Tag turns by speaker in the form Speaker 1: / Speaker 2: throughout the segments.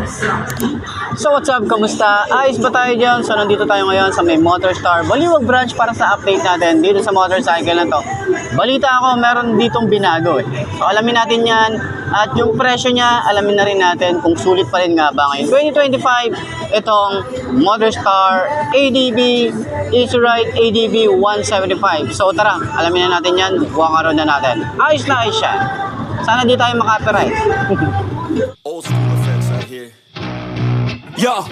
Speaker 1: So what's up? Kamusta? Ayos ba tayo dyan? So nandito tayo ngayon sa may Motorstar Baliwag branch para sa update natin dito sa motorcycle na to. Balita ako, meron ditong binago eh. So alamin natin yan. At yung presyo niya, alamin na rin natin kung sulit pa rin nga ba ngayon. 2025, itong Motorstar ADB Easy Ride ADB 175. So tara, alamin na natin yan. Walk around na natin. Ayos na ayos siya. Sana di tayo makapiright.
Speaker 2: Old school effects out here. Yo,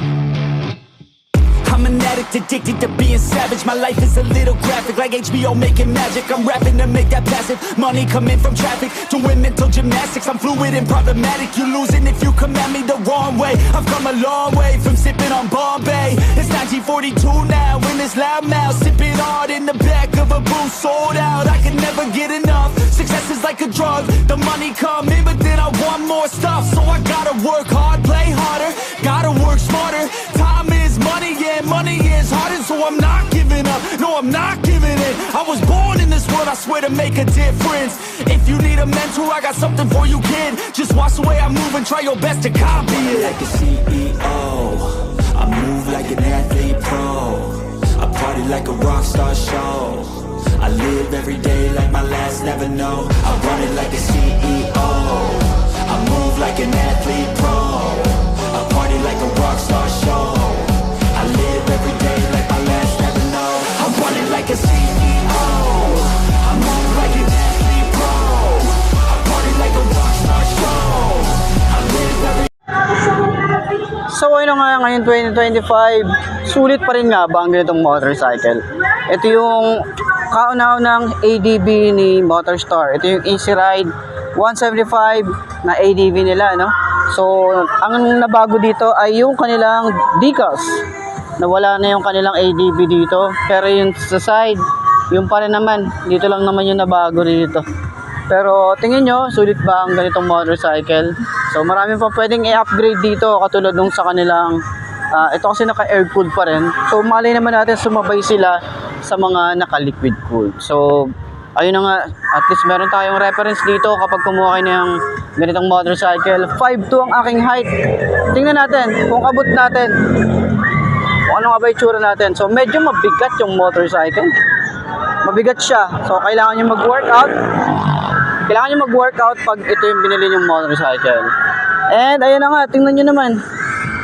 Speaker 2: I'm an addict addicted to being savage. My life is a little graphic, like HBO making magic. I'm rapping to make that passive money coming from traffic. Doing mental gymnastics, I'm fluid and problematic. You losing if you come at me the wrong way. I've come a long way from sipping on Bombay. It's 1942 now, in this loud mouth, sipping hard in the back of a booth, sold out. I can never get enough. Success is like a drug. The money come in, but then I want more stuff. So I gotta work hard, play harder, gotta work smarter. Time is money, yeah, money is harder. So I'm not giving up, no, I'm not giving in. I was born in this world, I swear, to make a difference. If you need a mentor, I got something for you, kid. Just watch the way I move and try your best to copy it.
Speaker 3: Like a CEO, I move like an athlete pro. I party like a rock star show. I live every day like my last, never know. I run it like a CEO. I move like an athlete pro. I party like a rock star show. I live every day like my last, never know. I run it like a CEO. I move like an athlete pro. I party like a rock star show. I live every
Speaker 1: So ayun nga ngayon 2025, sulit pa rin nga ba ang ganitong motorcycle? Ito yung kauna-unang ADB ni Motorstar. Ito yung Easy Ride 175 na ADB nila, no? So ang nabago dito ay yung kanilang decals. Nawala na yung kanilang ADB dito, pero yung sa side, yung pa rin naman. Dito lang naman yung nabago dito. Pero tingin nyo, sulit ba ang ganitong motorcycle? So marami pa pwedeng i-upgrade dito katulad nung sa kanilang ito kasi naka-air cooled pa rin. So malay naman natin sumabay sila sa mga naka-liquid cooled. So ayun na nga, at least meron tayong reference dito kapag kumuha kayo ng ganitong motorcycle. 5'2" ang aking height. Tingnan natin kung abot natin. Kung ano nga ba itsura natin. So medyo mabigat yung motorcycle. Mabigat siya. So kailangan nyo mag-workout. Kailangan nyo mag-workout pag ito yung binili nyong motorcycle. And ayun na nga, tingnan nyo naman.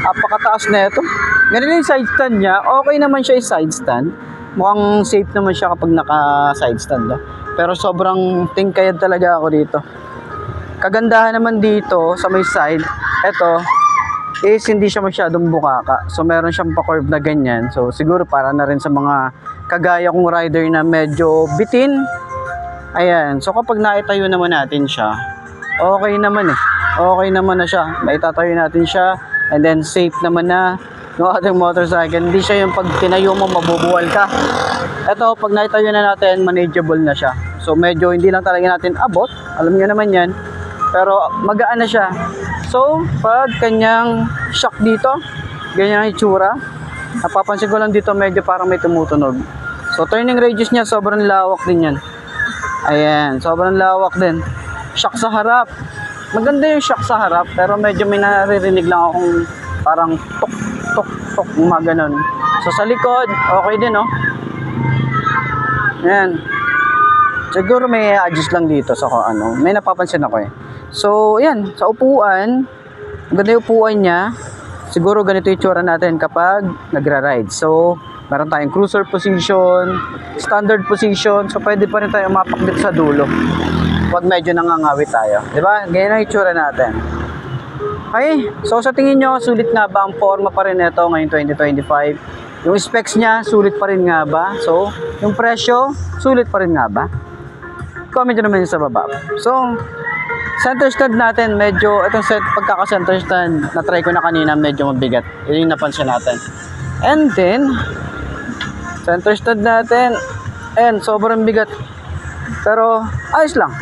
Speaker 1: Apakataas na ito. Ganito yung side stand niya. Okay naman siya yung side stand. Mukhang safe naman siya kapag naka-side stand. Pero sobrang tingkayad talaga ako dito. Kagandahan naman dito sa may side, ito is hindi siya masyadong bukaka. So meron siyang pa-curve na ganyan. So siguro para na rin sa mga kagaya kong rider na medyo bitin. Ayan. So kapag naitayo naman natin siya, okay naman eh. Okay naman na siya. Maitatayo natin siya. And then safe naman na yung ating motorcycle. Hindi siya yung pag tinayo mo mabubuwal ka. Ito pag naitayo na natin, manageable na siya. So medyo hindi lang talaga natin abot. Alam niyo naman yan. Pero magaan na siya. So pag kanyang shock dito, ganyan ang itsura. Napapansin ko lang dito medyo parang may tumutunog. So turning radius niya sobrang lawak din yan. Ayan, sobrang lawak din. Shock sa harap. Maganda yung shock sa harap, pero medyo may naririnig lang akong parang tok, tok, tok, mga ganun. So sa likod, okay din, no? Ayan. Siguro may adjust lang dito sa ano. May napapansin ako eh. So, ayan, sa upuan, maganda yung upuan niya. Siguro ganito yung tsura natin kapag nagra-ride. So, meron tayong cruiser position, standard position. So, pwede pa rin tayo mapakdip sa dulo. Pag medyo nangangawit tayo. Diba? Ganyan ang itsura natin. Okay. So, sa tingin nyo, sulit nga ba ang forma pa rin ito ngayong 2025? Yung specs niya, sulit pa rin nga ba? So, yung presyo, sulit pa rin nga ba? Comment nyo naman sa baba. So, center stand natin, medyo, itong pagkaka-center stand, na-try ko na kanina, medyo mabigat. Yun yung napansin natin. And then, center stand natin, and sobrang bigat. Pero, ayos lang.